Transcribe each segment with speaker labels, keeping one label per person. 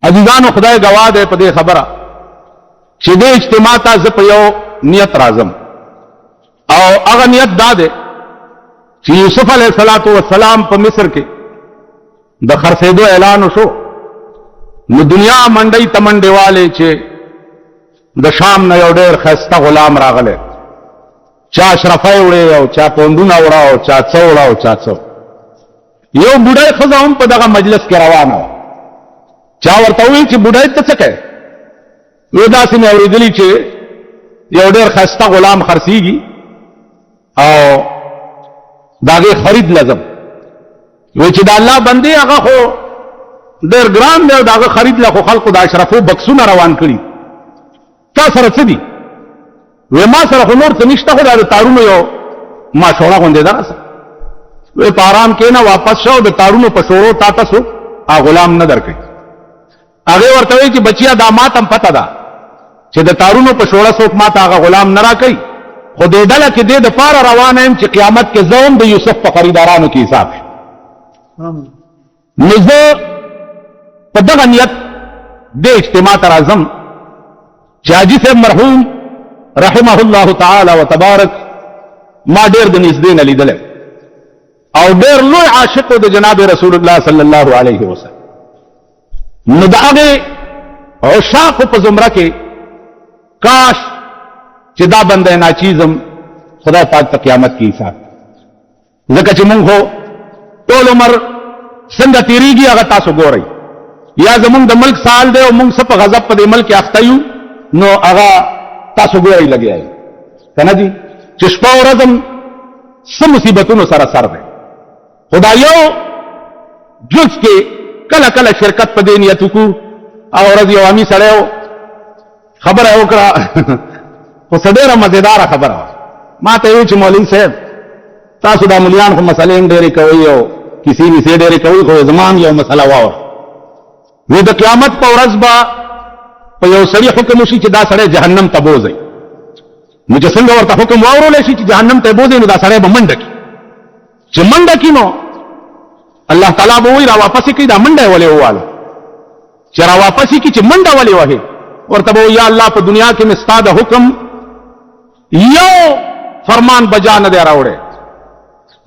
Speaker 1: عزیزانو خدای گواه دی په دې خبره چې دې اجتماع ته زه په یو نیت راځم او هغه نیت دا دی چې یوسف علیه السلام په مصر کې د خرڅېدو اعلان وشو نو دنیا منډۍ ته منډې والے چې د شام نه یو ډېر ښایسته غلام راغلی چا اشرفی وړې او چا پوندونه وړه او چا څه وړه او چا څه یو بوډۍ ښځه هم په دغه مجلس کې روانه وه چا ورته وویل چې بوډۍ ته څه کوې وی داسې مې اورېدلي چې یو ډېر ښایسته غلام خرڅېږي او د هغې خرید لازم وی چې د الله بندې هغه خو ډېر ګران دی او د هغه خرید له خو خلکو د اشرفو بکسونه روان کړي تا سره څه دي وی ما سره خو نور څه نشته خو دا د تارونو یو ماشوړه غوندې ده راسه وی په ارام کښېنه واپس شه او د تارونو په شوړو تا ته څوک غلام نه درکوي هغې ورته وایي چې بچیا دا ما ته هم پته ده چې د تارونو په شوړه څوک ما ته هغه غلام نه راکوي خو دې ډله کې دې دپاره روانه یم چې قیامت کې زه هم د یوسف په خریدارانو کې حساب شم نو زه په دغه نیت دې اجتماع ته راځم چې حاجي صاحب مرحوم رحمه الله تعالی و تبارک ما ډېر د نږدې نه لیدلی او ډېر لوی عاشق د جناب رسول الله صلی الله علیه وسلم نو د هغې عشاقو په زمره کې کاش چې دا بنده ناچیزم خدای پاک ته قیامت کې حساب ځکه چې مونږ خو ټول عمر څنګه تېرېږي هغه تاسو ګورئ یا زمونږ د ملک سال دی او مونږ څه په غضب په دې ملک کې اخته یو نو هغه تاسو ګورئ لګیا یې که نه دي چې شپه ورځ هم څه مصیبتونو سره سر دی خو دا یو جز کې کله کله شرکت په دې نیت وکړو او ورځ یو امي سړی و خبره یې وکړه خو څه ډېره مزېداره خبره وه ما ته یې وویل چې مولوي صاحب تاسو دا ملیان خو مسلې هم ډېرې کوئ او کیسې ویسې ډېرې کوئ خو زما هم یو مسله واوره وی د قیامت په ورځ به په یو سړي حکم وشي چې دا سړی جهنم ته بوځئ نو چې څنګه ورته حکم واورولی شي چې جهنم ته یې بوځئ نو دا سړی به منډه کړي چې منډه کړي نو الله تعالی به وایي را واپسې کړي دا منډه یې ولې وواله چې را واپسې کړي چې منډه ولې وهې ورته به یا الله په دنیا کې مې ستا د حکم یو فرمان بجا نه دی راوړی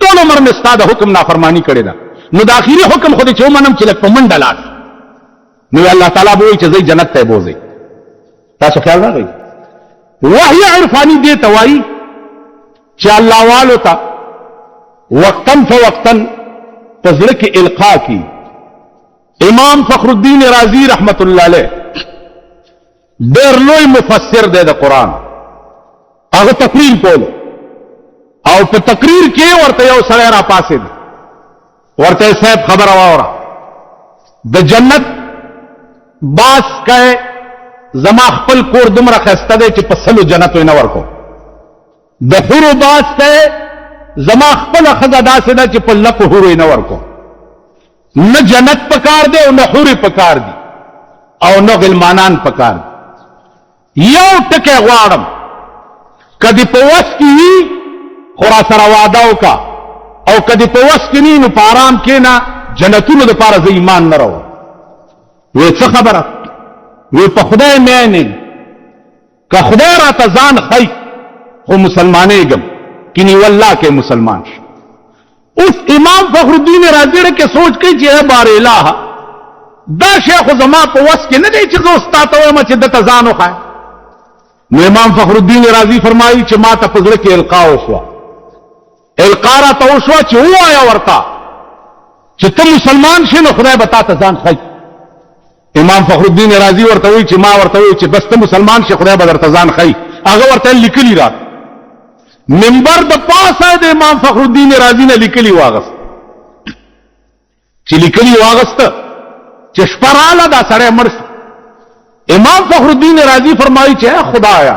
Speaker 1: ټول عمر مې ستا د حکم نافرمانی کړې ده نو د آخري حکم خو دې چې ومنم چې لږ په منډه لاړ نو الله تعالی به وایي چې ځئ جنت ته یې بوځئ تاسو خیال راغی وحی عرفانی دې ته وایي چې الله والو ته وقتاً فوقتاً په زړه کې القا کی امام فخر الدین رازی رحمت الله علیه ډېر لوی مفسر دی د قرآن هغه تقریر کولو او په تقریر کې ورته یو سړی را پاسېد ورته یې صاحب خبره واوره د جنت باس که زما خپل کور دومره ښایسته دی چې په سلو جنتو یې نه ورکو د حورو باس که زما خپله ښځه داسې ده چې په لکو حورو یې نه ورکو نه جنت پکار دی او نه حورې پکار دي او نه غلمانان پکار دي یو ټکی غواړم که دې په وس کې وي خو را سره واده وکړه او که دې په وس کې نه نو په ارام کښېنه جنتونو دپاره زه ایمان نه راوړم وی څه خبره وی په خدای مین یم که خدای راته ځان ښی خو مسلمانېږم کنی والله کې مسلمان شي اوس امام فخر الدین رازی کې سوچ کوي چې اے بار الہ دا شی خو زما په وس کې نه دی چې زه اوس تا ته وایم چې دته ځان وښایم نو امام فخر الدین رازی فرمایي چې ما ته په زړه کې القا وشوه القا راته وشوه چې ووایه ورته چې ته مسلمان شې نو خدای به تا ته ځان ښی امام فخر الدین رازی ورته وایي چې ما ورته وایي چې بس ته مسلمان شې خدای به درته ځان ښی هغه ورته لیکلي راته منبر د پاسه د امام فخر الدین رازی نه لیکلي واغست چې لیکلي واغسته چې شپه راله دا سړی مړ شو امام فخر الدین رازی فرمایي چې خدایا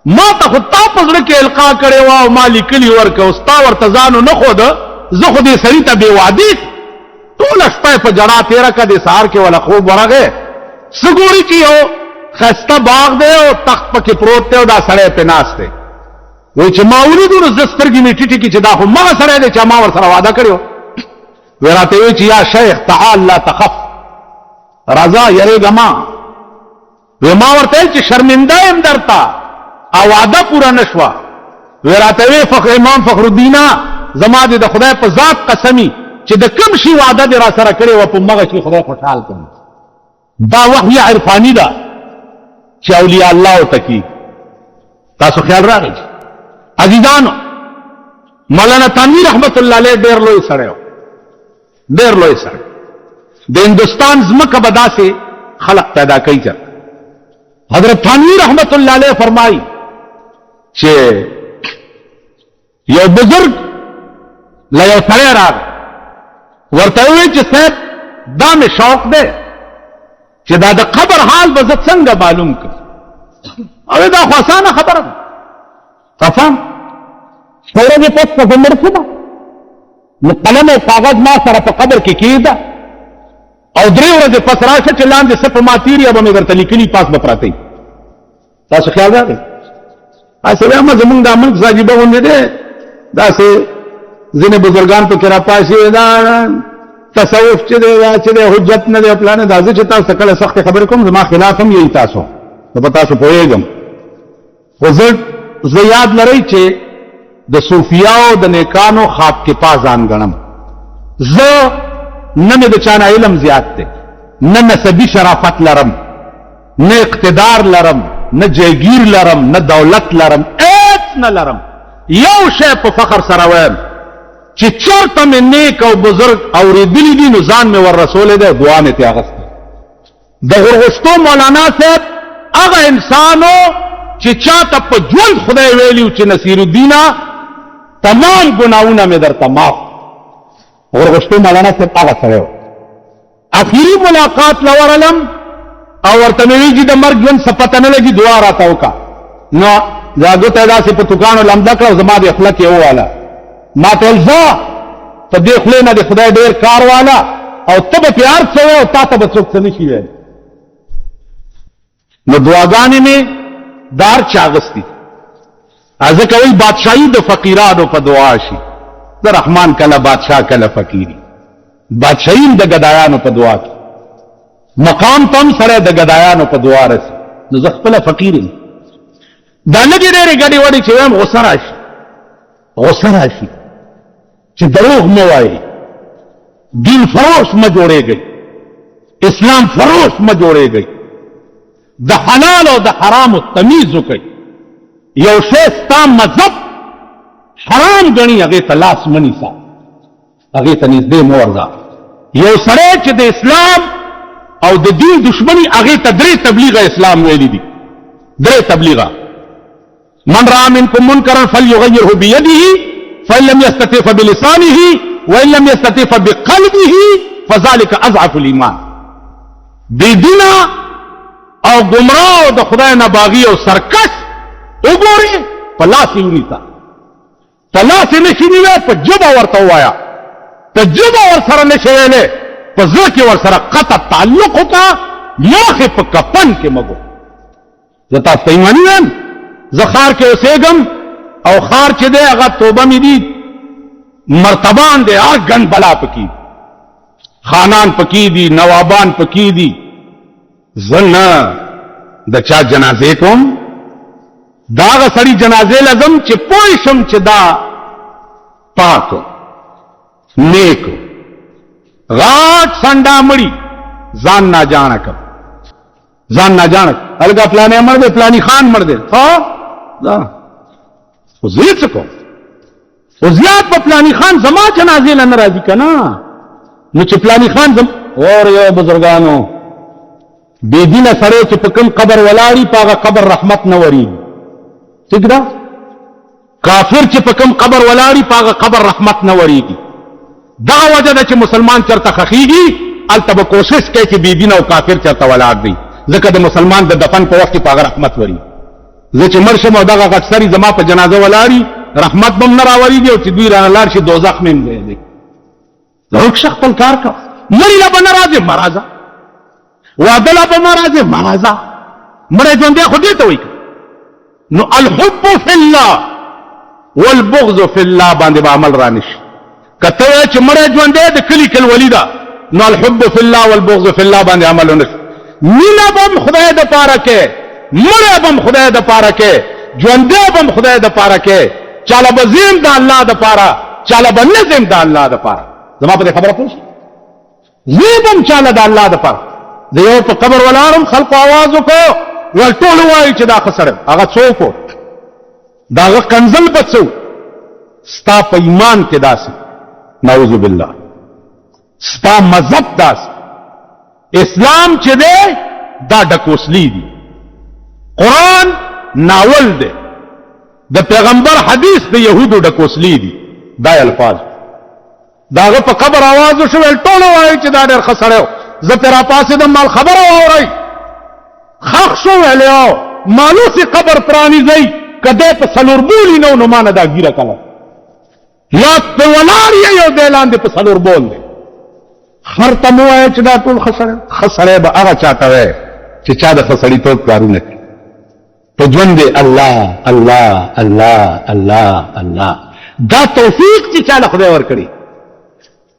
Speaker 1: ما ته خو تا په زړه کې القا کړې وه او ما لیکلي ورکه او ستا ورته ځانو نه ښوده زه خو دې سړي ته بې وعدې ټوله شپه یې په ژړا تېره کړه دې سهار کې وله خوب ورغی څه ګوري چې یو ښایسته باغ دی او تخت پکې پروت دی او دا سړی پې ناست دی وایي چې ما ولیدو نو زه سترګې مې ټیټې کړي چې دا خو مغه سړی دی چې ما ورسره واده کړی و وی راته وایي چې یا شیخ تعال لا تخف رضا یریګه ما ورته چې شرمنده يم درته او وعده پورا نشوه ورته وی امام فخر الدین زما د خدای په ذات قسمی چې د کوم شي وعده دې را سره کړې و په مغه شي خدای خوشحال کړي دا وحی عرفانی ده چې اولیاء الله او تکي تاسو خیال راغی عزیزانو مولانا تنویر رحمت الله علیه ډېر لوی سره ډېر لوی سره د هندستان زمکه بدا سے خلق پیدا کوي چې حضرت تنویر رحمت الله علیه فرمایي چې یو بزرگ لا یو سره راغ ورته وی چې صاحب دا مې شوق دی چې دا د قبر حال به زه څنګه معلوم کړم او دا خو اسانه خبره ده تفهم شوره دې پس په عمر څه ده نو قلم او کاغذ ما سره په قبر کې کېده او درې ورځې پس راشه چې لاندې څه په ماتیریا به مې درته لیکلي پاس به پراته تاسو خیال راغی اسلام زمونږ د ملک زاجبه ونه ده داسې ځینې بزرګان په کې راپاسي دا تصوف چې دی حجت نه دی پلان دا چې تاسو کله سخت خبرې کوم زما خلاف هم یې تاسو نو په تاسو پوهېږم خو زه یاد لرئ چې د صوفیاو د نیکانو خواب کې پازان ګڼم زه نه مې د چانه علم زیات دی نه نسبي شرافت لرم نه اقتدار لرم نه جایگیر لرم نه دولت لرم هیڅ نه لرم یو شی په فخر سره وایم چې چرته مې نیک او بزرگ اورېدلی دي نو ځان مې ور رسولی دی دعا مې ترې اخیستی د غرغشتو مولانا صاحب هغه انسانو چې چاته په ژوند خدای ویلي و چې نصیرالدینه تمام ګناهونه مې درته معاف غرغشتو مولانا صاحب هغه سړی و اخري ملاقات لورلم او ورته مې ویل چې د مرګ ژوند څه پته نه لګي دعا راته وکړه نو دا ګوته داسې په توکانو لمده کړه زما د خله کې وواله ما ته ویل ځه په دې خولې نه د خدای ډېر کار واله او ته به پې هر څه او تا ته به څوک څه نه شي ویل نو دعاګانې مې د هر چا اغوستي ځکه وایي بادشاهي د فقیرانو په دعا شي د رحمان کله بادشاه کله فقیري بادشاهي هم د ګدایانو په دعا کې مقام ته هم سره د ګدایانو په دعا رسي نو زه خپله فقیر یم دا لږې ډېرې ګډې وډې چې وایم غصه راشي چې دروغ مه وایي دین فروش مه جوړېږئ اسلام فروش مه جوړېږئ د حلال او د حرامو تمیز وکئ یو شی ستا مذهب حرام ګڼي هغې ته لاس مه نیسه هغې ته نږدې مه ورځه یو سړی چې د اسلام او د دین دشمنی هغې ته 3 تبلیغه اسلام ویلي دي 3 تبلیغه من رأى منكم منكرا فليغيره بيده فإن لم يستطع فبلسانه وإن لم يستطع فبقلبه فذلك أضعف الإيمان بی دینا او گمراه او د خدای نه باغی او سرکش وګوري په لاس یې ونیسه په لاس یې نشي نیوی په ژبه ورته ووایه په ژبه ورسره نشي ویلی په زړه کې ورسره قطع تعلق وکړه یاخې په کفن کې مه ګو زه تاسو ته ایماني وایم زه ښار کې اوسېږم او ښار چې دی هغه توبه مې دي مرتبان دی هر ګن بلا پکې خانان پکې دي نوابان پکې دي زه نه د چا جنازې کوم دا هغه سړي جنازې لزم چې پوه شم چې دا پاکو نیکو غاټ سنډا مړي ځان ناجانه کړ ځان ناجانه هلکه پلانې مړ دی پلانی خان مړ دی دا خو زه یې څه کوم خو زیات په پلانی خان زما جنازې له نه راځي که نه نو چې پلانی خان اور یو بزرګانو بېدینه سړی چې په کوم قبر ولاړي په هغه قبر رحمت نه ورېږي ټیک ده کافر چې په کوم قبر ولاړي په هغه قبر رحمت نه ورېږي دا وجه ده چې مسلمان چرته خخېږي هلته به کوشش کوي چې بېدینه او کافر چرته ولاړ دی ځکه د مسلمان د دفن په وخت کې په هغه رحمت ورېږي زه چې مړ شم او دغه غټ سړي زما په جنازه ولاړي رحمت به هم نه راورېږي او چې دوی رانه لاړ شي دوزخ مې هم ځای دی وکشه خپل کار کوه مړي له به نه راځې مه راځه واده له به مه راځې مه راځه مړی ژوندی خو دې ته وایي نو الحب فی الله والبغض فی الله باندې به عمل را نشي که ته وایې چې مړی ژوندی د کلي کلولي ده نو الحب فی الله والبغض فی الله باندې عمل ونشي. مینه بم خدای د پاره کې، مړه بم خدای د پاره کې، ژوندې بم خدای د پاره کې، چاله بزیم د الله د پاره، چاله بنزم د الله د پاره. زما په خبره پوښ زیبم چاله د الله د پاره. د یو په قبر ولارم خلق आवाज وکړو ول ټول وایي چې دا خسره هغه څوک داغه کنزل بچو ستا په ایمان کې داسې نعوذ بالله ستا مذهب داسې اسلام چې دی دا ډکوسلی دی، قرآن ناول دی، د پیغمبر حدیث د يهودو ډکوسلی دی. دا الفاظ داغه په قبر आवाज وشو ټول وایي چې دا ډېر خسره زه تیرا پاسې د مال خبره واورئ خخ شو ویلو مالو سي قبر پرانی زئی کده په سلور بولی نو مانه دا ګیره کله یا په ولار یو دلان دې په سلور بول دي خر تمو چې دا ټول خسره به هغه چاته وي چې چا د خسړی ته کارونه کوي په ژوند دی الله الله الله الله الله. دا توفیق چې چا له خدای ورکړي.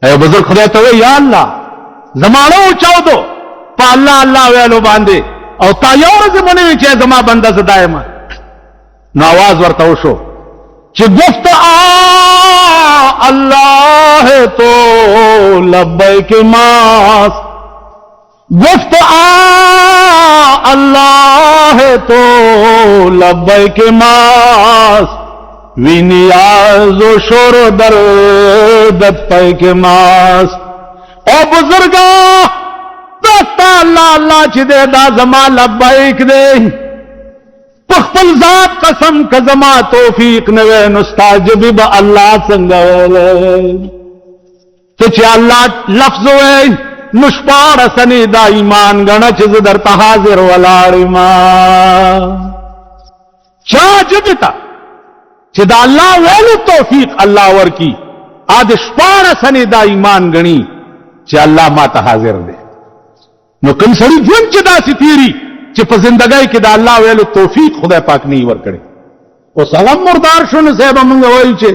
Speaker 1: اے بزرگ خدای ته وي یا الله زمانو چاو دو په الله الله ویلو باندې او تا یو ورځ مونږ چې زما بنده ز دایمه نو आवाज ورته وشو چې گفت اللہ تو لبیک ماس، گفت اللہ تو لبیک ماس، وی نیاز و شور دردت پیک ماس. او بزرگا دستا اللہ اللہ چی دے دا زما لبیک دے پخپل ذات قسم کا زما توفیق نوے نستاجبی با اللہ سنگوے تو چی اللہ لفظ ہوئے نشپار سنی دا ایمان گنا چیز در تحاضر والاری ماں چاجبتا چی دا اللہ ویلو توفیق اللہ ورکی آد شپار سنی دا ایمان گنی چی اللہ ما تحاضر دے نو کم سڑی جون چی دا سی تیری چې په زندګۍ کې د الله ویلو توفیق خدای پاک نه ورکړي. او سلام مردار شونه صاحب موږ وایو چې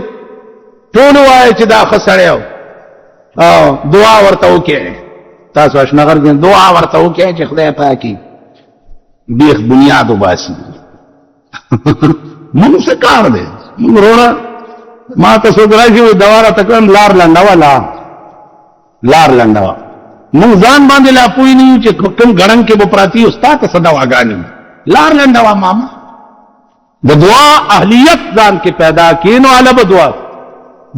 Speaker 1: ټول وایي چې دا خسړیو او دعا ورته وکړي. تاسو اشنغر کې دعا ورته وکړي چې خدای پاکي بیخ بنیاد وباسي. موږ څه کار دی موږ وروړه ما تاسو درایي دواره تکم لار لنډوا مونږ ځان باندې لا پوي نه چې کوم غړن کې به پراتی استاد ته صدا واغاني لار لنډوا ماما د دعا اهلیت ځان کې پیدا کینو علی بدعا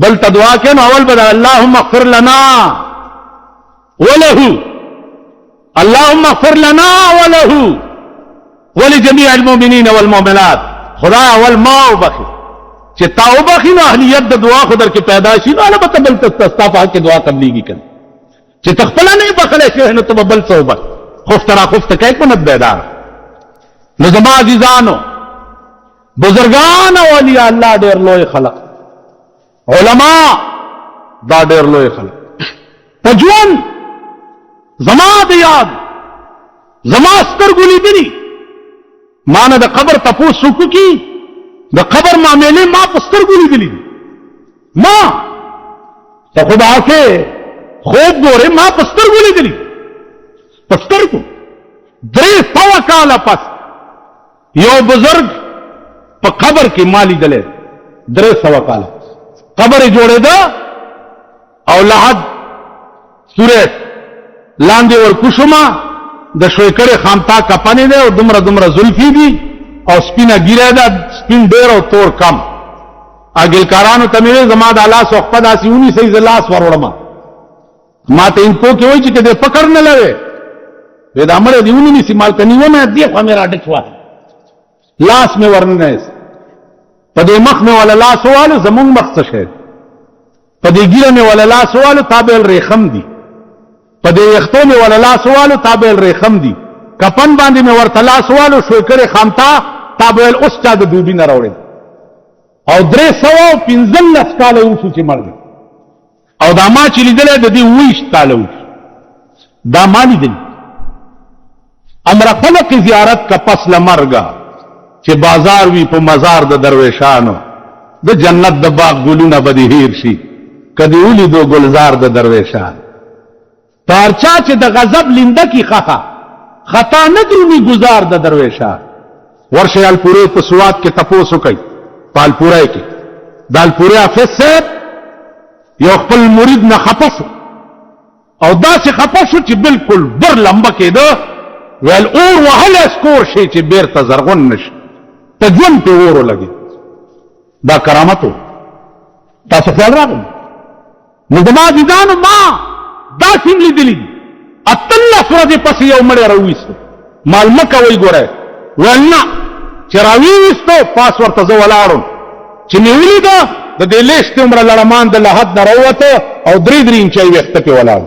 Speaker 1: بل تدعا کینو اول بد اللهم اغفر لنا وله اللهم اغفر لنا وله ولجميع المؤمنين والمؤمنات. خدا اول ما وبخي چې توبه خینو اهلیت د دعا خدای کې پیدا شي نو علی بل تستغفر کې دعا قبليږي کنه چې تخپل نه بخلې شي نو ته بل توبه خفت را خفت کوي په ند بیدار. نو زما عزیزانو بزرگان اولیاء الله ډېر لوی خلق علما دا ډېر لوی خلق په ژوند زما د یاد زما سترګولې دي مان د قبر تاسو کو کی د قبر معاملې ما په سترګولې دي ما ته خدا کې خوب گورے ماں پستر گولی دلی پستر کو 300 کالا پس یو بزرگ پا قبر کی مالی دلے 300 کالا قبر جوڑے دا او لحد سوریت لاندے اور کشما دا شوکر خامتا کپانے دے اور دمرا زلفی دی اور سپینا گیرے دا سپین دیر اور تور کم اگل کارانو تمیرے زماد اللہ سوخپا دا سیونی سیز اللہ سواروڑما ما ته ان کو کې وای چې دې پکړ نه لوي وې دا مړ دیونی نسی مال ته نیو نه دی خو میرا ډچوا لاس می ورنه په دې مخ می ولا لاس والو زمون مخ څه شه په دې ګیره می ولا لاس والو تابل ریخم دی په دې یختو می ولا لاس والو تابل ریخم دی کپن باندې می ورته لاس والو شو کړي خامتا تابل اوس چا د دوبی نه راوړي او 315 کال وشو چې مړ او دا ما چې لیدل د دې وښ تعالو دا ما لیدل امر خلق زیارت کا پس لمرګه چې بازار وی په مزار د درویشانو د جنت د باغ ګلونه بدی هیر شي کدی ولي دو گلزار د درویشان پارچا چې د غضب لینده کی خطا نه درونی گزار د درویشا ورشه الپوره په سواد کې تپوسو کوي پالپوره کې دالپوره حافظ صاحب یو خپل مرید نه خپسو او داسې خپسو چې بالکل بر لمبه کېده ویل اور وهل اسکور شي چې بیرته زرغون نشي ته ژوند په اورو لګي دا کرامتو تاسو خیال راغلی نو زما عزیزانو ما دا سیم لیدلی اتلس ورځې پسې یو مړی راوویستو مال مه کوئ ګوره ویل نه چې راویویستو پاس ورته زه ولاړم چې مې ولیده د دې لیشتې عمره لړمان د لحد نه راووته او 3 انچه یې ویښته پې ولاړ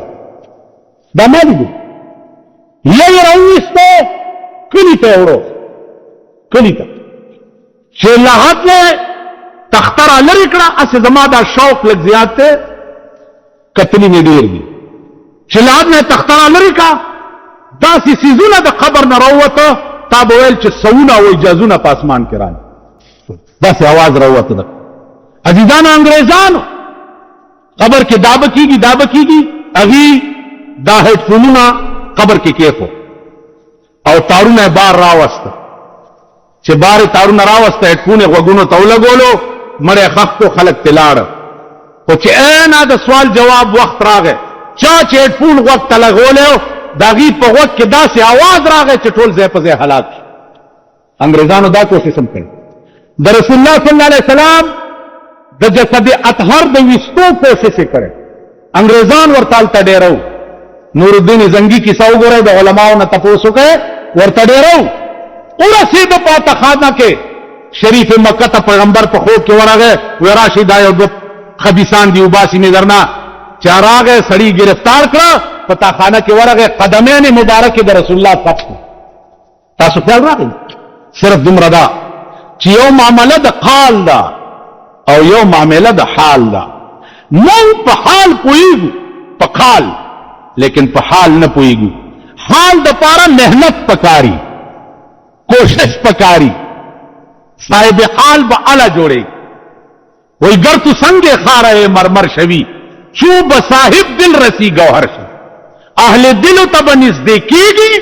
Speaker 1: دا ما لیدو یو یې راوویستو کلي ته یې وړو کلي ته چې لحد نه تخته را لرې کړه هسې زما دا شوق لږ زیات دی کتلي مې ډېر دي چې لحد نه تخته را لرې کړه داسې څیزونه د قبر نه راووته تا به ویل چې سوونه او اجازونه په اسمان کې راغلي داسې اواز راووته ده عزیزانو انګریزانو قبر کې دا به کېږي هغې دا هیډفونونه قبر کې کېښو او تارونه یې بار راوسته چې بار یې تارونه راوسته هیډفون یې غوږونو ته ولګولو مړی ښخ کړو خلک پې لاړه خو چې اینا د سوال جواب وخت راغی چا چې هیډفون غوږ ته لګولی و د هغې په غوږ کې داسې اواز راغی چې ټول ځای په ځای هلاک شو انګریزانو دا کوشش هم کړی د رسول الله صلی الله علیه وسلم د جسد اطهر د ویستو کوشش یې کړی انګریزان ورته هلته ډېره نور الدین زنگی کیسه وګورئ د علماو نه تپوس وکړئ ورته ډېره ورسېده په اتخانه کې شریف مکه ته پیغمبر په خوب کې ورغی وی راشي دا یو خبیثان دي وباسي مې درنه چې راغی سړي گرفتار کړه په تاخانه کې ورغی قدمین مبارکې د رسول الله فتح تاسو خیال راغی صرف دومره ده چې یو معامله د قال ده او یو معامله د حال ده مونږ په حال پوهېږو په قال لیکن په حال نه پوهېږو حال د پاره محنت پکاري کوشش پکاري صاحب حال به اعلی جوړي وای گر تو سنگ خاره مرمر شوی چو بصاحب دل رسی گوهر شي اهل دل ته بنزدې کیږي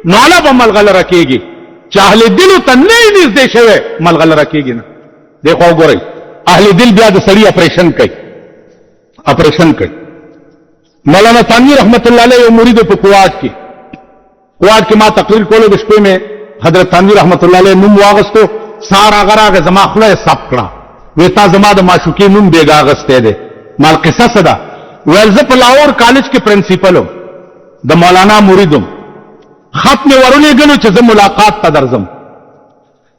Speaker 1: ناله به ملغلره کیږي چې اهل دل ته نه نږدې شوی ملغلره کیږي نه دیکھو ګورئ اهل دل بیا د سړي اپریشن کوي مولانا تانوی رحمت الله علیه یو مرید په کواد کې ما تقریر کولو د شپې مې حضرت تانوی رحمت الله علیه نوم واغستو سارا غراغه زما خله سب کړه وې تا زما د معشوقې نوم بیګا غسته ده مال قصه صدا ویل زه په لاهور کالج کې پرنسپلم د مولانا مریدم خط مې ورولېږلو چې زه ملاقات ته درځم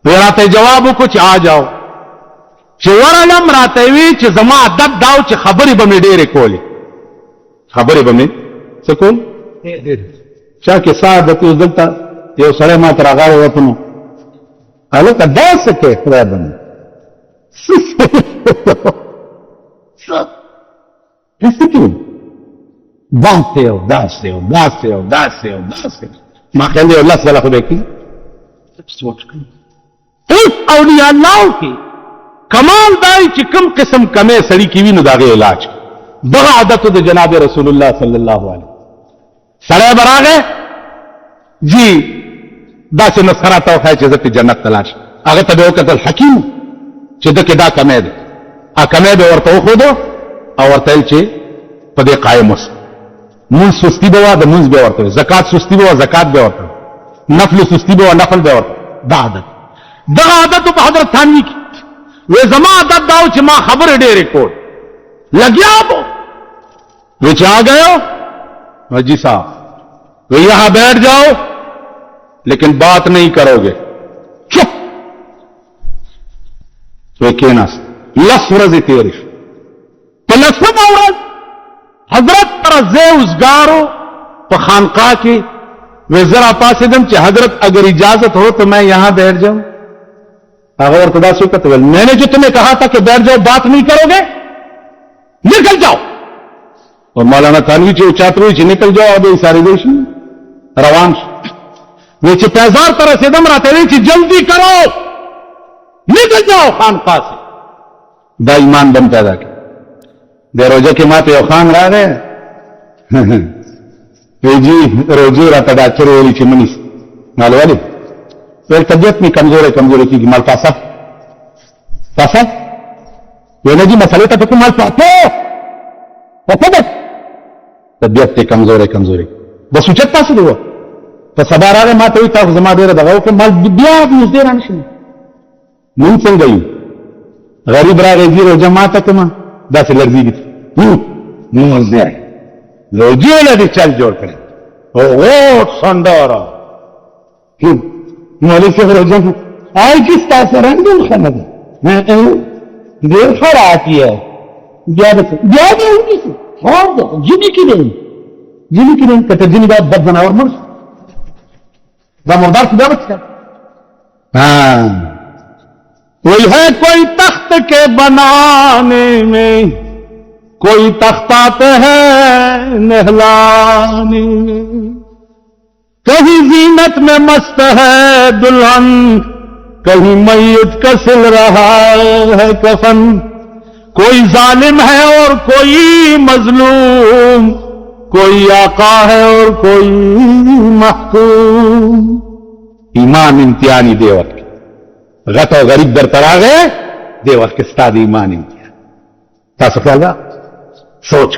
Speaker 1: وی راته جواب وکړو چې آ جاؤ چې ورلم راته وی چې زما عادت داو چې خبرې به مې ډېرې کولې خبرې به مې څه کول چا کې ساه دته دلته یو سړی ما ته راغلی وته نو هلکه داسې کې خدای بندې داسې ما خیال دی الله تعالی خو به کړي اوس اولیاء الله کې کمال دای چې کوم قسم کمې سړی کې وي نو د هغې علاج دغه عادت د جناب رسول الله صلی الله علیه سړی به راغی جی داسې نسخه راته وښایه چې زه پې جنت ته لاړ شم هغه ته به یې وکتل حکیم چې ده کې دا کمی ده کمی به ورته وښودو او ورته ویل چې په دې قایم اوسه مونځ سستي به وه د مونځ به ورته وي زکات سستي به وه زکات به ورته وي نفل سستي به وه نفل به ورته دا عادت دغه عادتو په حضرت تھانوي کې وی زما عادت دا و چې ما خبرې ډېرې کول لګیا بو وی چې آ گئے ہو جی صاحب وی یہاں بیٹھ جاؤ لیکن بات نہیں کرو گے چپ وی کېناست لس ورځې تېرې شوې په لسمه ورځ حضرت تر زه اوزګارو په خانقاہ کې وی زه راپاڅېدم چې حضرت اگر اجازت ہو تو میں یہاں بیٹھ جاؤں هغه ورته داسې وکتل میں نے جو تمہیں کہا تھا کہ بیٹھ جاؤ بات نہیں کرو گے نکل جاؤ اور مولانا تھانوی چې چاته وی چې نکل جاؤ او ساري دی شي روان شو وی چې پیزار ته رسېدم راته وی چې جلدی کرو نکل جاؤ خانقاہ سے دا ایمان بم پیدا کړ د روزه کې ما ته یو خان راغی जी रोजी राता डॉक्टर वाली चिमनीस माल वाले तो तबियत में कमजोर की माल पासा ये जी मसाले तक माल पाते तबियत ते कमजोर है बस उचत पास हुआ तो सबार आ माँ तो जमा दे रहा दगा माल बिया दे रहा मुंह संग गई गरीब रा जी रोजा माँ तक माँ दस लर्जी की रोजी लगी चल जोड़ करे ओ संडोरा मोली से रोजा आई किस तरह से रंग खाना देर खड़ा आती है जिनी की नहीं कहते जिनी बात बद बना और मुर्श दामोदार खुदा बच्चा हाँ कोई है कोई तख्त के बनाने में कोई तख्ताते हैं नहलाने में कहीं जीनत में मस्त है दुल्हन कहीं मैयत का सिल रहा है कफन कोई जालिम है और कोई मजलूम कोई आका है और कोई महकूम ईमान इम्तियानी देवत के गत और गरीब दर तरा गए देवत के स्ताद ईमान इम्तियान था सफाला सोच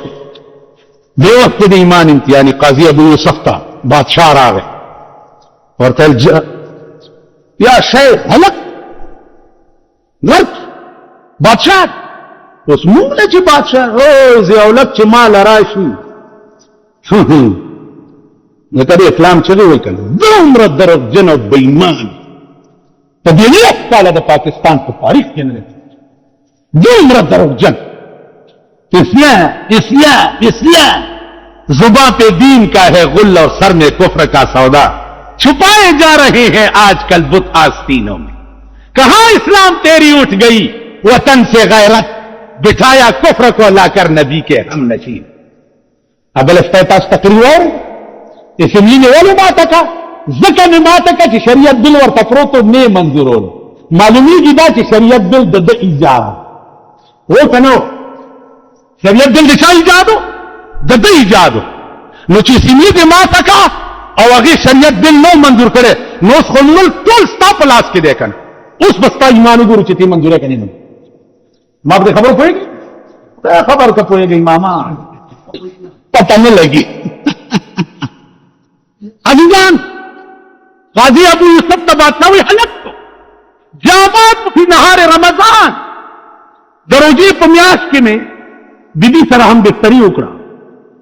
Speaker 1: देवत के ईमान इम्तियानी काजी अबू यूसुफ था बादशाह आ गए और तल या शेख हलक गर्क बादशाह उस मुंगले ची बादशाह ओ जियाउलक ची माल राशि कभी इस्लाम चले हुए कल दोमर दरक जन और बेईमान तबीयत काला पाकिस्तान को तारीख के दोमर दरक जन इस्लाम जुबा पे दीन का है गुल और सर में कुफ्र का सौदा छुपाए जा रहे हैं आजकल बुत आस्तीनों में कहां इस्लाम तेरी उठ गई वतन से गैरत बिठाया कुफ्र को लाकर नबी के हम नशीब अबल इफ्तास तकरीर इसलिए ने वाले बात का जिक्र में बात का कि शरीयत बिल और तकरो तो ने मंजूर हो मालूमी की बात शरीयत बिल दद इजाद वो कनो शरीयत बिल दिशा इजाद हो दद इजाद हो नुची सिमी के माता का और अगे शरीयत बिल नो मंजूर करे नो खुल टोल स्टा पलास के देखन उस बस्ता ईमानु गुरु चिति मंजूर है कि नहीं माप दे खबर पोएगी खबर का पोएगी मामा पता नहीं लगी अजीजान गाजी अबू यूसुफ तबाता हुई हलक को जाबात फी नहार रमजान दरोजी पम्याश के में बीबी सर हम बेहतरी उकड़ा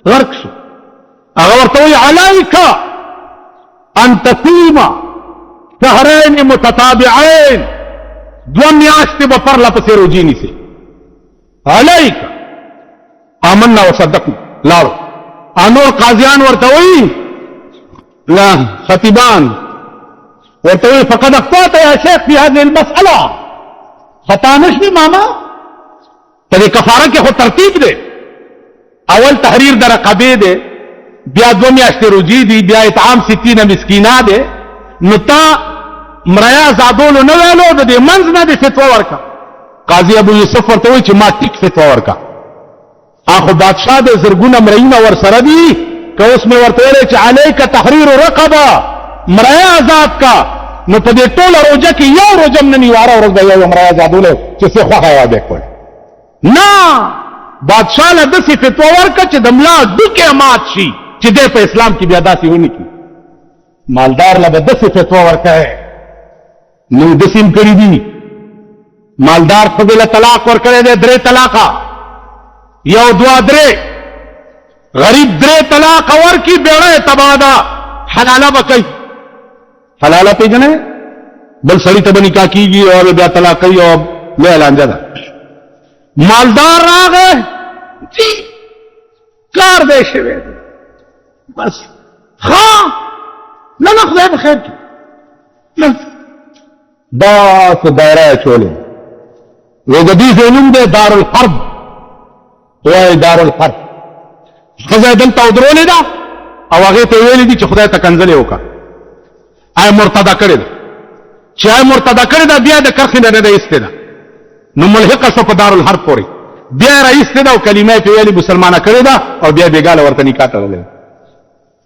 Speaker 1: गर्क सो अगर तो अलाइका अन तसीमा शहरैन मुतताबिऐन द्वम्याश से बपर लपसे रोजीनी से अलाइका आमन्ना व सद्दक़ना लाड़ो आनोर काजियान वर्तवई ला खतीबान वर्तवई फकद अख्तात या शेख फी हादिल मसअला खतानश ने मामा तले कफारा के हो तरतीब दे अवल तहरीर दर कबे दे ब्या दो म्याश्ते रोजी दी ब्या इताम सित्तीन मिस्कीना दे नुता मराया जादोलो न वेलो दे मंज न दे फितवा वर्का काजी अबू यूसुफ वर्तवई ची माटिक फितवा वर्का आखो बादशाह दे जरगुना मरईना वर सरदी का उसमें वर्तवले चाले का तहरीर रकबा मराया आजाद का न पदे टोल रोजा की यो रोजम ने निवारा और गया मराया जादूले जिसे ख्वाहा देखो ना बादशाह ने दसी फितवर का चिदमला दुके अमाची चिदे पे इस्लाम की ब्यादासी होने की मालदार लब दसी फितवर का है नु दसीम करी दी मालदार फजिल तलाक और करे दे द्रे तलाका यो दुआ द्रे गरीब द्रे तलाक और की बेड़े तबादा हलाला बकई हलाला पे जने बल सड़ी तब निकाह कीगी और ब्या तलाक कई और ले ऐलान ज्यादा मालदार आ गए जी कार देश बस हाँ न खुदा बखैर की बस दायरा चोले वो गदी से दे दारुल हर्ब तो दारुल हर्ब खुदा दलता उधरो लेदा और आगे तो ये दी खुदा तकंजले होगा आय मुर्तदा करे चाहे मुर्तदा करे दा बिया द करखिन ने इस्तेदा नुमलहिक सफ दारुल हर्ब पोरी बिया इस्तेदा कलिमा पे ये मुसलमाना करे दा और बिया बेगाल वर्तनी काटा ले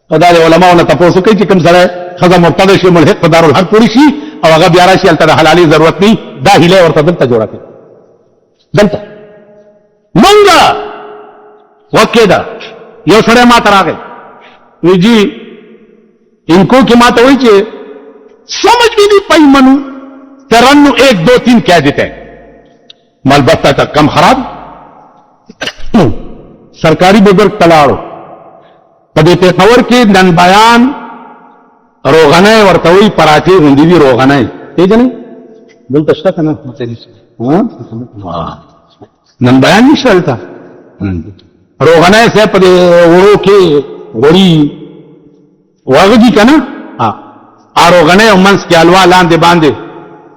Speaker 1: دا علماء نه تاسو کوي چې کوم سره خزه مرتد شي ملحق په دارالحرب پوری شي او هغه بیا راشي الته حلالي ضرورت نه دا هله ورته دلته جوړه کړي دلته مونږه وکیدا یو سره ما تراغه وی جی इनको की माता वही चे समझ भी नहीं पाई मनु तरन्नु 1 2 3 कह देते हैं मलबत्ता तक कम खराब सरकारी बुजुर्ग तलाड़ो पदे पेशावर के नन बयान रोगना और तवई पराठे हुंदी भी रोगना है तेज नहीं दिल तश्ता था ना नन बयान नहीं चलता रोगना से पदे ओरो के गोड़ी वागजी का ना हाँ आरोगने उमंस के अलवा लांदे बांधे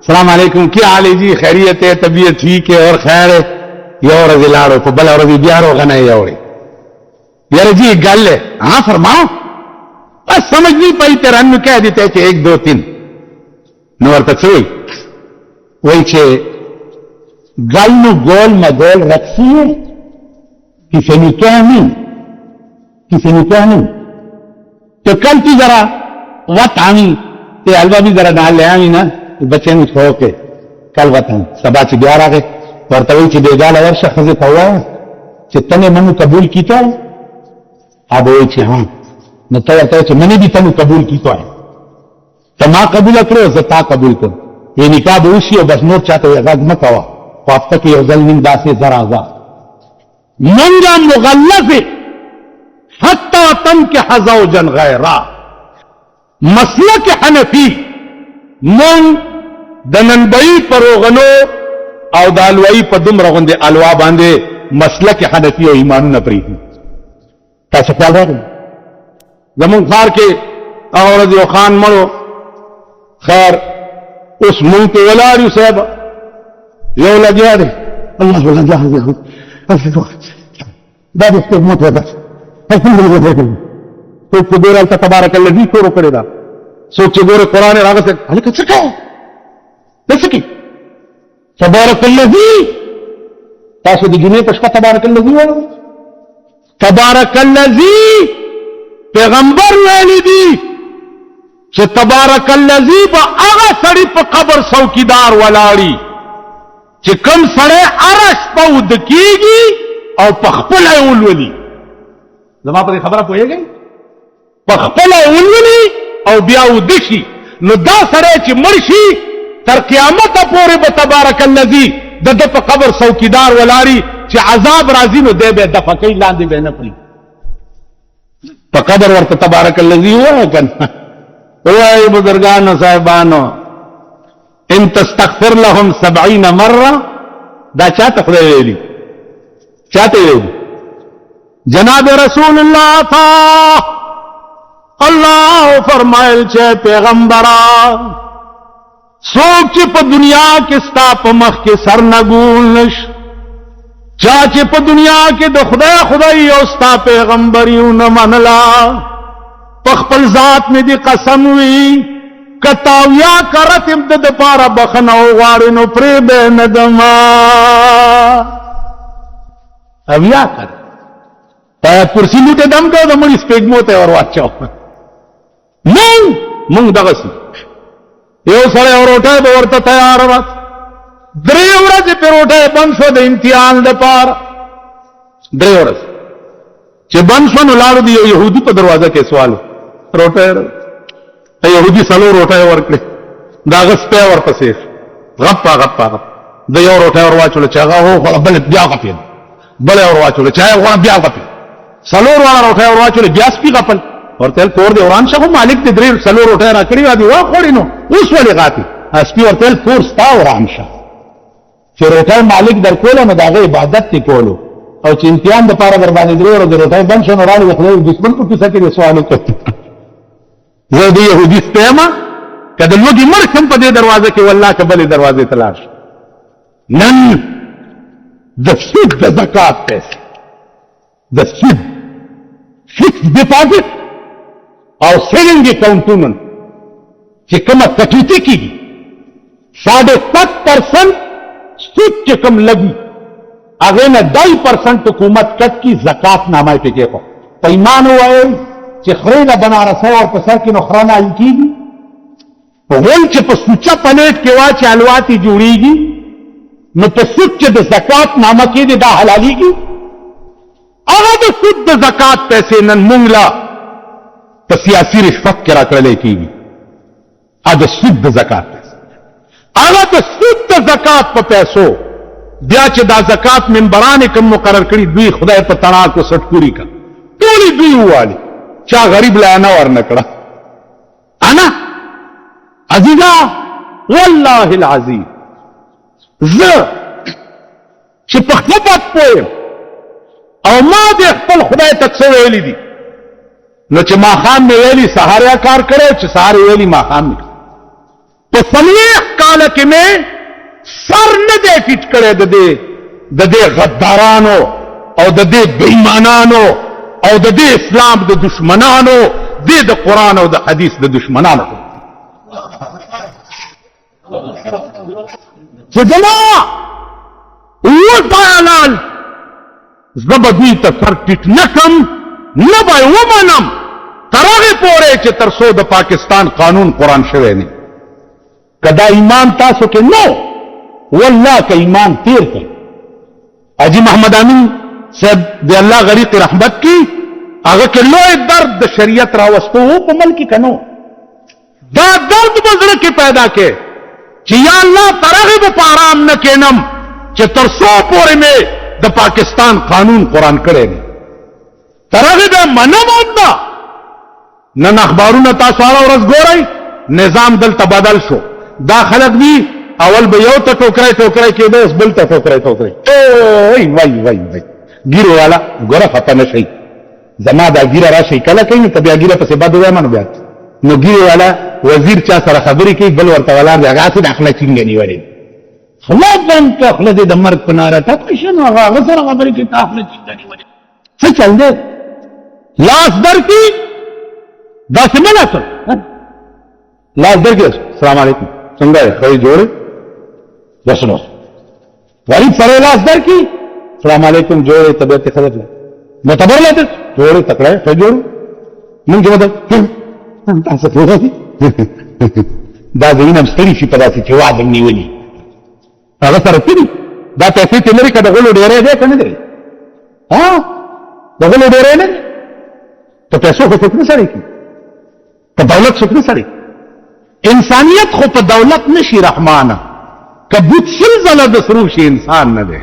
Speaker 1: सलाम अलैकुम क्या हाल है जी खैरियत है तबीयत ठीक है और खैर है ये और जिलाड़ो तो बल और बिहार रोगना है और यार जी गल है हाँ फरमाओ बस समझ नहीं पाई तेरा अन्य कह देते थे 1 2 3 नवर तक से वही छे गल नु गोल मगोल रखी है किसी ने क्या नहीं तो कल की जरा वत आवी ते हलवा भी जरा डाल ले आवी ना बच्चे ने छो के कल वत सबा से 11 आ गए वर्तवी ची बेगाल वर्ष खजे हुआ चित्तने मनु कबूल की तो अब वो छे हाँ न तो मैंने भी तनु कबूल की तो है तो मां कबूल करो ता कबूल करो ये निकाह दोषी और बस नोट चाहते हुए गज मत हवा आप तक ये जलमिन दासे जरा मंगा मुगल्ला से हत्ता तम के हजाउजन गैरा मसला के हनफी मोंग दननबई परोगनो और दालवाई पदुम रगुंदे अलवा बांधे मसला के हनफी और ईमान न प्रीति कैसे ख्याल रहा जमुन खार के और जो खान मरो खैर उस मुंह के वलारी साहब यो लगे दे अल्लाह मोत है बस सोच गोरे तबारक अल्लाजी को करेगा सोच गोरे कुरान राग से हल कर सका की तबारक अल्लाजी तासो दिने पछका तबारक अल्लाजी वाला तबारक अल्लाजी पैगंबर वाली दी че तबारक अल्लाजी बा आगा सड़ी पर कब्र चौकीदार वलाड़ी че कम सड़े अरश पौध कीगी और पखपल उलवली जमा पर खबर पोए गई पखपल उलवली और ब्याऊ दिशी नो दा सड़े चे मर्शी तर क़यामत पूरे ब तबारक अल्लाजी दद पर कब्र चौकीदार वलाड़ी че अजाब राजी नो दे बे दफा कई लांदे बे न पड़ी पर कब्र वर्त तबारक अल्लाजी हुआ है कन्ना ओए बुजुर्गानो साहिबानो इन तस्तगफिर लहुम 70 मर्रा दा चाहते खुदेली चाहते जनाब रसूलुल्लाह था अल्लाह फरमायल छे पैगंबरा सोच प दुनिया के स्ताप मख के सर नगूलश चाचे प दुनिया के द खुदाई और स्ता पैगंबरी न मनला पखपल जात में दी कसम हुई कताविया करत इमदद पारा बखना वारे नो प्रेबे नदमा अविया कर कुर्सी लूटे दम को दमड़ी स्पेग मोते और वाचो मुंग दगसी यो सड़े और उठाए बवर्त तैयार बस द्रेवरा से फिर उठाए बंसो दे इम्तिहान दे पार द्रेवरस चे बंसो नु लाड़ दियो यहूदी पर दरवाजा के सवाल रोटे यहूदी सलो रोटाए वर्कड़े दागस पे और पसे गप्पा गप्पा दयो रोटाए और वाचुले चागा हो बले ब्याह कपिन बले और वाचुले चाहे वहां ब्याह कपिन सलो वाला रोटाए और वाचुले ब्यास पी कपल और तेल कोर दे औरान शाह मालिक ते द्रेर सलो रोटाए राकड़ी वादी वा खोड़ी नो उस वाले गाती अस्पी और तेल फोर्स था औरान शाह फिर रोटाए मालिक दर कोलो न दागे इबादत ती कोलो और चिंतियान द पारा बर्बादी द्रेर और रोटाए बंद शोन और दुश्मन को किसा के सवालों करते ज़ोदी यहूदी स्तेमा कदम लोगी मरखम पदे दरवाजे के वल्लाह के बले दरवाजे तलाश नन द सूद द ज़कात पैसे द सूद फिक्स डिपॉजिट और सेविंग अकाउंट कि कम कटौती की 7.5% सूद के कम लगी आगे न 2% हुकूमत कट की ज़कात नामा पे के पैमान हुआ है چې خره نه بنارسه او په سر کې نو خره نه کېږي غول چې په سوچه پلیټ کې واچې الواتې جوړېږي نو په سود چې د زکات نامه کې دی دا حلالېږي هغه د سود د زکات پیسې نن مونږ له په سیاسي رشوت کې راکړلی کېږي د سود د زکات پیسې هغه د سود د زکات په پیسو بیا چې دا زکات منبران کوم مقرر کړي دوی خدای په تڼاکو سټکوري کا ټولې دوی ووالي چا غریب لا نه ورنکړه انا عزیزا والله العظیم زه چې په خپل بد پویم او ما دې خپل خدای ته څه ویلي دي نو چې ماښام مې ویلي سهار کار کړی چې سهار ویلي ماښام مې په څلوېښت کاله کې مې سر نه دی ټیټ کړی د دې غدارانو او د دې بېایمانانو او د دې اسلام د دشمنانو د قرآن او د حدیث د دشمنانو چې زما اووه بیانان زه به دوی ته سر ټیټ نه کړم نه به یې ومنم تر هغې پورې چې تر څو د پاکستان قانون قرآن شوی نه که دا ایمان تاسو کې نو والله که ایمان تیر کړ حاجي محمد امین صاحب د الله غریق رحمت کی هغه کې لوی درد د شریعت راوستو و په ملک کې نو دا درد به زړه کې پیدا کې چې یا الله تر هغې به په آرام نه کېنم چې تر څو پورې مې د پاکستان قانون قرآن کړی دی تر هغې به منم هم ده نن اخبارونه تاسو هره ورځ ګورئ نظام دلته بدل شو دا خلق دي اول به یو ته ټوکرای کېده اوس بل ته ټوکرای وای ګیرو والا ګوره خفه نه شئ زما دا ګیره راشئ کله کوي نو که بیا ګیره پسې بد ووایم نو بیا نو ګیرو والا وزیر چا سره خبرې کوي بل ورته ولاړ دی هغسې د اخله څنګه نیولې خلا بند که خله دې د مرګ په ناره ټپه شه نو هغه سره خبرې کوي تا اخله څنګه نیولې څه چل دی لاس درکړي داسې مه لاسه لاس درکړي السلام علیکم څنګه یې ښه یې جوړې دسنو غریب سره لاس درکړي السلام علیکم جوړې طبیعت یې ښه ده معتبر لا ده جوړې تکړه ښه جوړ مونږ کې بدل تاسو پوه دي دا ځینې هم ستړي شي په داسې چې واده نیولي هغه سره څه دي دا پیسې چې لري که د غلو ډېری دی که نه دی د غلو ډېری نه دی په پیسو خو څوک نه سړی کړي په دولت څوک نه سړی انسانیت خو په دولت نشي رحمانه که بوت سل ځله د سرو شي انسان نه دی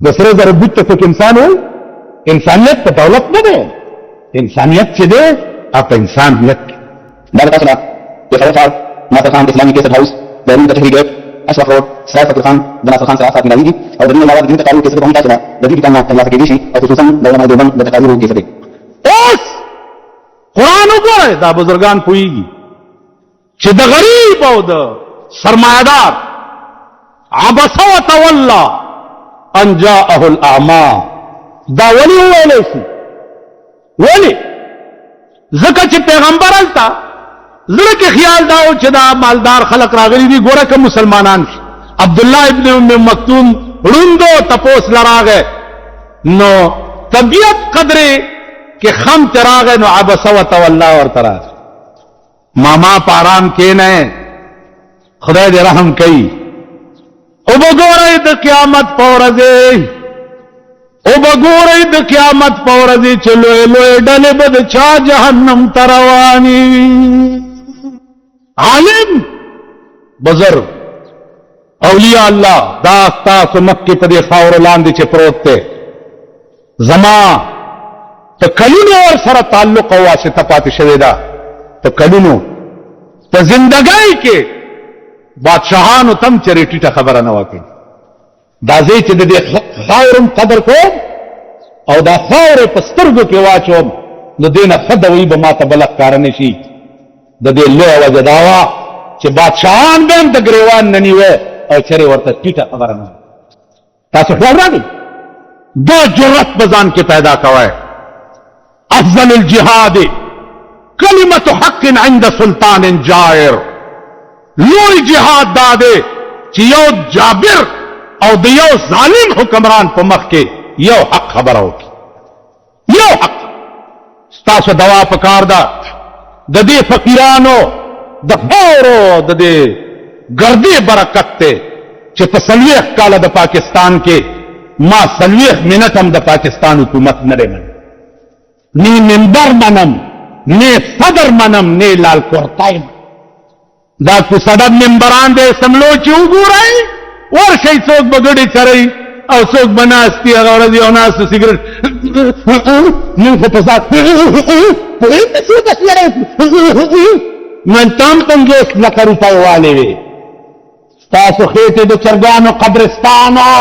Speaker 1: د سره زره بوت ته څوک انسان وایي انسانیت په دولت نه دی انسانیت چې دی په انسانیت کې
Speaker 2: دا تاسو نه د خبر صاحب ناصر خان اسلامي کیسټ هاوس د کچهری ګیټ اشرف روډ سراج فقیر خان د ناصر خان سره سات ملایي او د دې علاوه د دې تقاریر کیسټ په هم تاسو نه د دې کتاب ترلاسه کېدی شي او خصوصا د علماء دیوبند د تقاریرو کیسټ دی
Speaker 1: اوس قرآن وګورئ دا بزرګان پوهېږي چې د غریب او د سرمایهدار عبس وتولى ان جاءه الاعمى دا ولی وویلی شي ولی ځکه چې پیغمبر هلته زړه کې خیال دا و چې دا مالدار خلق راغلي دي ګوره که مسلمانان شي عبدالله ابن ام مکتوم ړوندو تپوس لراغی نو طبیعت قدرې کې خم ته راغی نو عبس وتولى ورته راغی ماما پارام کېنئ خدای دې رحم کوي او بګورئ د قیامت په ورځې او بګورئ د قیامت په ورځې چې لوی لوی ډلې به د چا جهنم ته روانې وي عالم بزرګ اولیاء الله دا ستاسو مخکې په دې خاورو لاندې چې پروت دی زما په کلونو ورسره تعلق او واسطه پاتې شوې ده په کلونو په زندګۍ کې بادشاهانو تم چرې ټیټه خبره نه وکړي دا ځای چې د دې خاورم قدر کوم او دا خاورې په سترګو کې واچوم نو دې نه ښه دوی به ما ته بله ښکاره نه شي د دې لویه وجه دا وه چې بادشاهان به هم د ګریوان نه نیوه او چرې ورته ټیټه خبره نه تاسو خیال راغی دا جرأت به ځان کې پیدا کوئ افضل الجهاد کلمت حق عند سلطان جائر لوی جهاد دا دی چې یو جابر او د یو ظالم حکمران په مخ کې یو حق خبره وکړي یو حق ستاسو دوا پکار دا د دې فقیرانو د خاورو د دې ګردې برکت ته چې په 40 کاله د پاکستان کې ما 40 منټ هم د پاکستان حکومت نه لري نه منبر منم نه صدر منم نه لال کورتای دا کو صدر منبران دې سملو چې وګورئ ورشي څوک بغړي چرای او څوک بناستی هغه ورځ یو ناس سیګریټ نو په تاسو من تام 50 لک روپۍ والے وي تاسو خېټه د چرګانو قبرستانو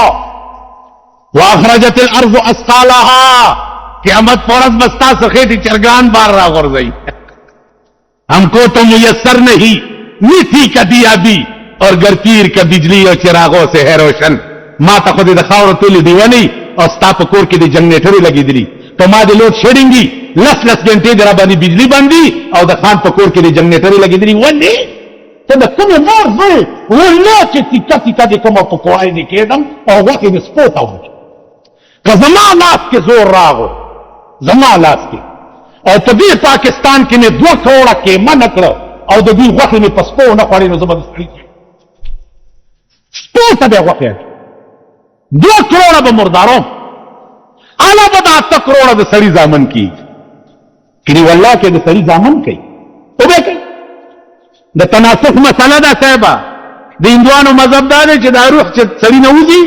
Speaker 1: واخرجت الارض اثقالها قیامت پرز بستا سے خېټه چرګان بار را غورځي हमको तो मुयस्सर नहीं मीठी का दिया भी और गरकीर का बिजली और चिरागों से है रोशन माँ तक खुद दिखाओ तुली दीवानी और स्टाप कोर की जनरेटर लगी दिली तो माँ दी लोड शेडिंगी लस घंटे जरा बनी बिजली बंदी और दखान पकोर के लिए जनरेटर लगी दिली वही तो द कम मोर वे वो लो कि टिका दे कम पकोड़ाई दे के दम और वो के स्पोर्ट आउट का जमानात के जोर रागो जमानात के और तभी पाकिस्तान के ने 2 करोड़ के मन करो और तभी वक्त में पस्पो न पड़े न जबरदस्त स्पोर्ट दे वक्त 2 करोड़ अब मुर्दारों आला बदा 8 करोड़ द सड़ी जामन की कि वल्लाह के द सड़ी जामन कई ओबे कई द तनासुख मसला दा साहबा द हिंदुआनो मजहब दा ने چې دا روح چې سړی نه وځي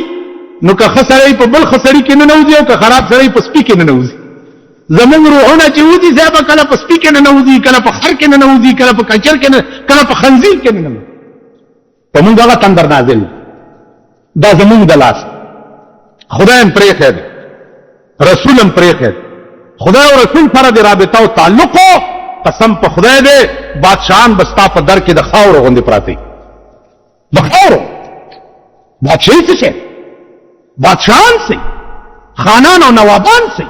Speaker 1: نو که خسړی په بل خسړی کې نه وځي او که خراب سړی په سپی کې نه وځي زمون روحونه چې وځي صاحب کله په سپی کې نه وځي کله په خر کې نه وځي کله په کچر کې نه کله په خنزیر کې نه په موږ هغه تندر نازل دا زمون د لاس خدایم پرې خیر رسولم پرې خیر خدا او رسول سره د رابطه او تعلق قسم په خدای دې بادشاہان بستا په در کې د خاور غوندې پراته د خاور بادشاہي څه شي بادشاہان سي خانان او نوابان سي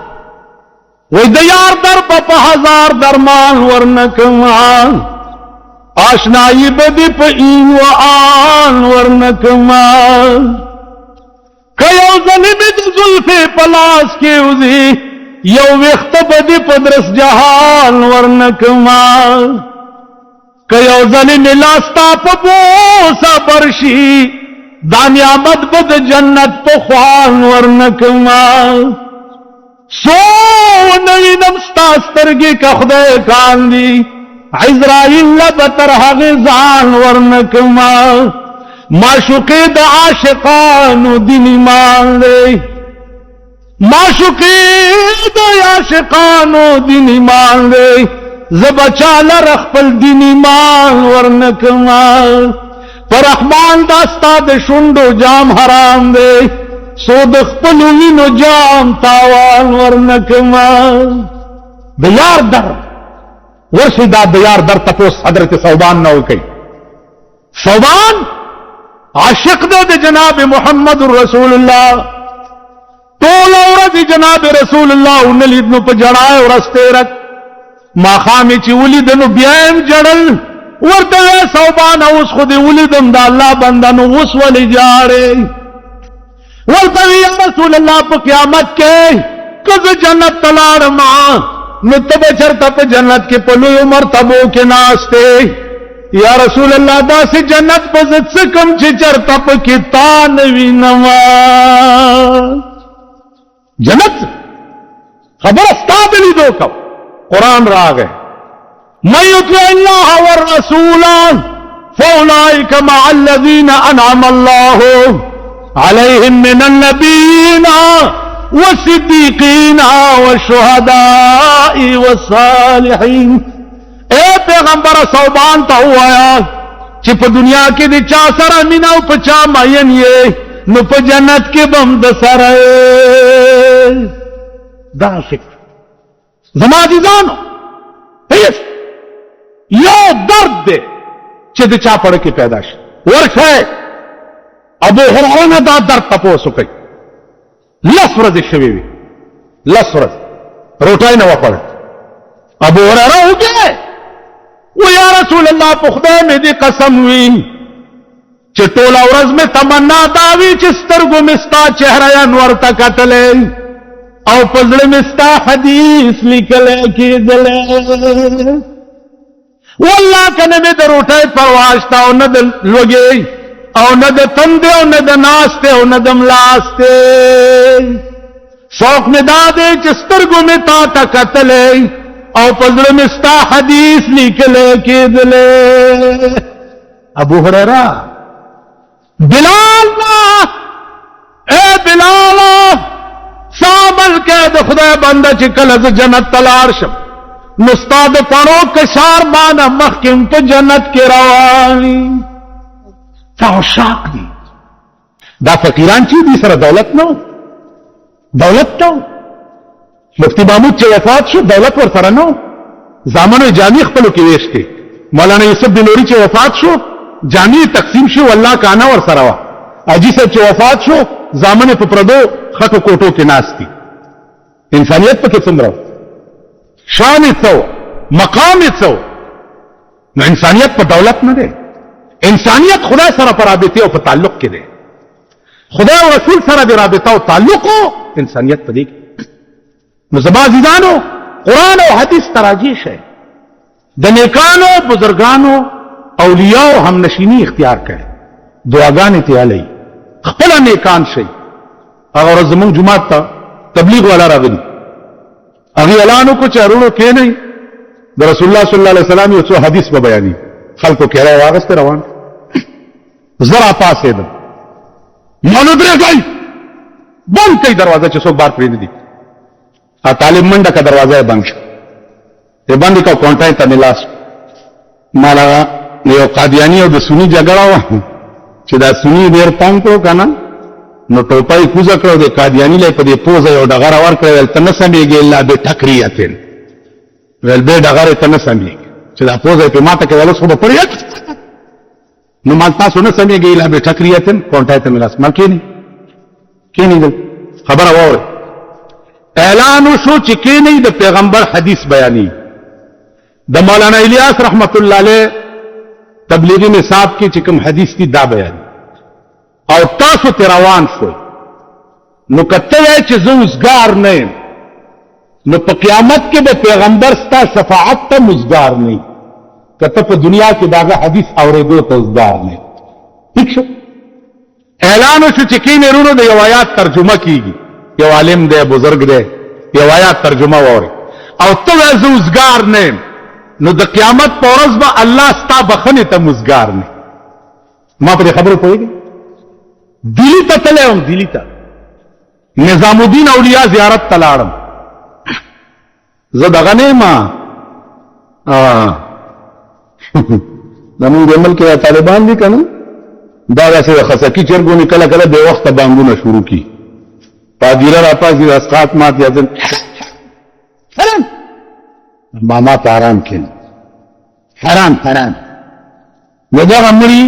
Speaker 1: وې د یار در په هزار درمان ورنکمان آشنایی بدی په این و آن ورنکمان کيو ظلم د زلف پلاس کې وزي یو وخت بدی په درس جهان ورنکمان کيو ظلم لاستا په بوسا برشي دانیامت بد جنت په خوان ورنکمان سو نوینم ستاسترگی کا خدای کاندی عزرائیل لبتر حق زان ورنکما معشوقی دا عاشقانو دین ایمان لے معشوقی دا عاشقانو دین ایمان لے زبچال رخپل دین ایمان ورنکما پر رحمان داستا دا شندو جام حرام دے سو دخپلو وینو جام تاوان ورنکما دیار در ورشی دا دیار در تپوس حضرت صوبان نو کئی صوبان عاشق دے جناب محمد رسول اللہ طول عورت جناب رسول اللہ انلیدنو پا جڑائے ورستے رک ما خامی چی ولیدنو بیائم جڑل ورطوے صوبان اوس خود ولیدن دا اللہ بندنو اس ولی جارے ورطوی یا رسول اللہ پا قیامت کے کز جنت تلار ماں نتب چرتا پا جنت کے پلوی مرتبوں کے ناستے یا رسول اللہ دا سی جنت پا زد سکم چی چرتا پا کی تانوی نواز جنت خبر استابلی دو کب قرآن را گئے من یطع اللہ والرسول فاولئک مع الذین انعم اللہ علیہم من النبیین والصدیقین والشہداء والصالحین اے پیغمبر صوبان تا ہوا یا چی پا دنیا کی دی چا سرا مینا و پا چا مائن یہ نو پا جنت کی بم دسر دا شکر زما عزیزانو حیث یو درد دے چی دی چا پڑھ کی پیداش ورش ہے ابو حرانہ دا درد تپو سکئی لس ورز شویوی لس ورز روٹائی نوا پڑھ ابو حرانہ ہو گئے وہ یا رسول اللہ پخدے میں دی قسم ہوئی چٹولا ورز میں تمنا داوی چسترگو مستا چہرہ انور تکتلے او پزړه مستا حدیث لیکل کېدل والله کنه مې د روټۍ پرواشتا او نه د لوګي او نه د تندې او نه د ناسته او نه د ملاسته شوق مې دادې چې سترګو مې تا ته کتلې او پزړه مستا حدیث لیکل کېدل ابو هريره بلال اے بلال شامل کې د خدای بنده چې کله ز جنت تلار شم نو استاد پړو کشار باندې مخکم په جنت کې رواني څو شاق دي دا فقیران چې دي سره دولت نو مفتی محمود چې وفات شو دولت ور سره نو زامنو جامع خپل کې وېشته مولانا یوسف بنوري چې وفات شو جامع تقسیم شو والله کانا ور سره وا اجي صاحب چې وفات شو زامن په پردو خټو کوټو کې ناشتي انسانيت په کې څومره شان څو مقام څو نو انسانيت په دولت نه ده انسانيت خدای سره پر رابطه او په تعلق کې ده خدای او رسول سره د رابطه او تعلق انسانيت په دې نو زما عزیزانو قران او حديث تراجیح ہے د نیکانو بزرگانو اولیاء او هم نشینی اختیار کړي دعاګانې ته علي خپل نیکان شي هغه زمون جمعه ته تبلیغ والا راغلی هغه اعلان کو چارونو کې نه د رسول الله صلی الله علیه وسلم یو څو حدیث به بیانې خلکو کې راوغست روان زرا پاسې ده مولود راځي بند کوي دروازه چې څوک بار پرې نه دي ا طالب منډه کا دروازه بند شو ته باندې کو کانټاکټ ته ملاس مالا یو قادیانی او د سنی جګړه و چې دا سنی ډیر پام کو کنه نو ټوپای کوزه کړو د قادیانی له په دې پوزه یو ډغر اور کړل تنه سمېږي الا به تکریته ول به ډغر تنه سمېږي چې دا پوزه په ماته کې ولوس خو په پریت نو مال تاسو نه سمېږي الا به تکریته کانټاکټ ملاس مال کینی دل خبره وره اعلان شو چې کینی د پیغمبر حدیث بیانې د مولانا الیاس رحمت الله علیه تبلیغی نصاب کې چې کوم حدیث دی دا بیان او تاسو ته روان شو نو کته چې زوزګار نه نو په قیامت کې د پیغمبر ستا شفاعت ته مزګار نه کته په دنیا کې داغه حدیث اورېدو ته مزګار نه ٹھیک شو اعلان شو چې کینې رونو د یو آیات ترجمه کیږي یو عالم دی بزرگ دی یو آیات ترجمه ووري او ته زوزګار نه نو د قیامت په ورځ به الله ستا بخنه ته مزګار نه ما په خبرو پوهیږي دلی ته تلم دلی ته نظام الدین اولیاء زیارت تلاړم زه دغه نه ما زمون د ملک طالبان دي کنه دا راځي خصکی چرګونی کله کله به وخت باندې شروع کی پادیره را پاسې اسقاط مات یادن سلام ماما پارام کین حرام ودا غمړي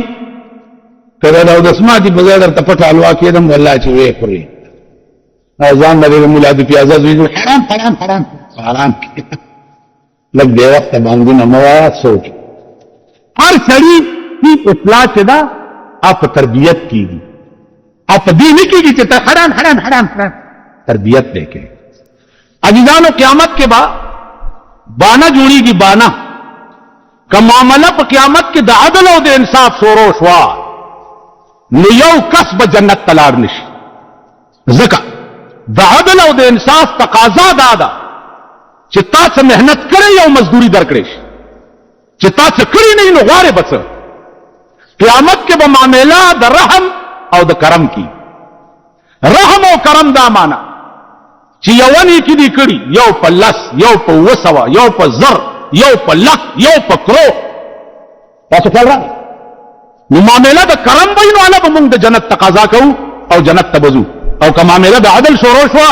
Speaker 1: کله دا د سماعتي بازار ته پټ حلوا کېدم والله چې وې خوري ځان د مولا د پیازه ویل حرام لګ دی وخت باندې نه مو سوچ هر سړي په اصلاح کې دا اپ تربيت کیږي اپ دې نه کیږي چې حرام تربيت دې کې عزیزانو قیامت کے بعد بانا جوڑی گی بانا کا معاملہ پا قیامت کے دا عدل او دا انصاف شورو شوا نیو کسب جنت تلار نشی زکا دا عدل او دا انصاف تقاضا دادا چی تا سے محنت کرے یا مزدوری در کرے چی تا سے کری نہیں نو غارے بس قیامت کے با معاملہ دا رحم او دا کرم کی رحم او کرم دا مانا چې یوانی کې دی کړي یو په لس یو په وسوا یو په زر یو په لک یو په کرو تاسو کول را نو معاملہ د کرم بینو انا به موږ د جنت تقاضا کوو او جنت ته بزو او که معاملہ د عدل شروع شو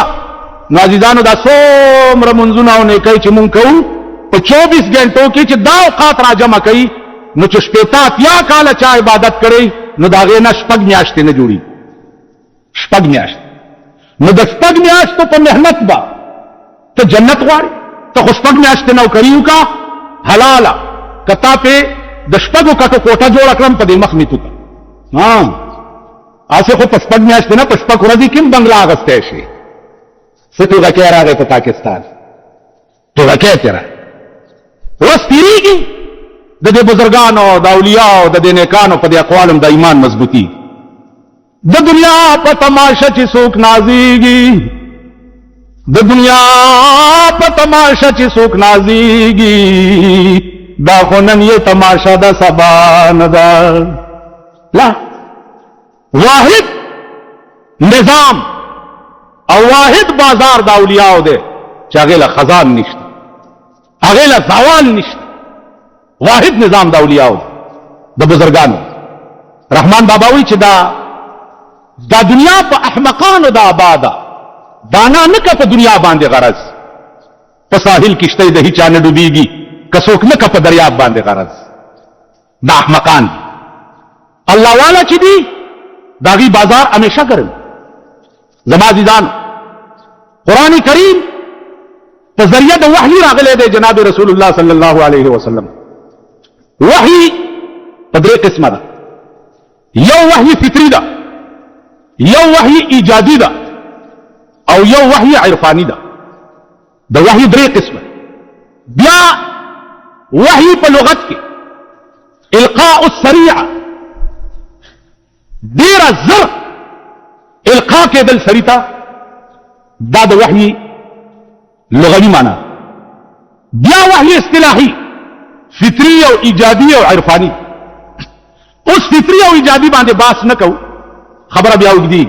Speaker 1: نو عزیزانو دا څومره منځونه او نیکۍ چې موږ کوو په 24 غنټو کې چې دا اوقات را جمع کوي نو چې شپېته اتیا کاله چا عبادت کړي نو دا غي نه شپږ میاشتې نه جوړي شپږ میاشتې نو د شپږ میاشتو په محنت با ته جنت غواړي ته خو شپږ میاشتې نوکري وکړه حلاله کتا په د شپږو کټو کوټه جوړ کړم په دې مخ میتو اسه خو په شپږ میاشتې نه په شپږ ورځې کې بنگلا اغسته شي ستوغه کې راغی په پاکستان توغه کې تیرا وستیریږي د دې بزرګانو د اولیاء د دې نیکانو په دې اقوالم د ایمان مضبوطی د دنیا په تماشا چې څوک نازيږي د دنیا په تماشا چې څوک نازيږي دا خو نن یې تماشا د سبا نه ده لا واحد نظام او واحد بازار د اولیاء دی چې هغه له خزان نشته هغه له زوال نشته واحد نظام د اولیاء د بزرګانو رحمان بابا وی چې دا دنیا په احمقانو د آباده دانا نه په دنیا باندې غرض په ساحل کشته د هیچا نه ډوبېږي کڅوک نه په دریاب باندې غرض دا احمقان الله والا چې دی داغي بازار همیشه ګرم زما عزیزان قرآن کریم په ذریعہ د وحی راغلی دی جناب رسول الله صلی الله علیه وسلم وحی په درې قسمه ده یو وحی فطری ده یو وحی ایجادی ده او یو وحی عرفانی ده د وحی درې قسمه بیا وحی په لغت کې القاء السریع دیر الزر القاء کېدل سړي ته دا د وحی لغوي معنا بیا وحی اصطلاحي فطری او ایجادي او عرفانی اوس فطری او ایجادي باندې باس نه کوو خبره بیا وګدي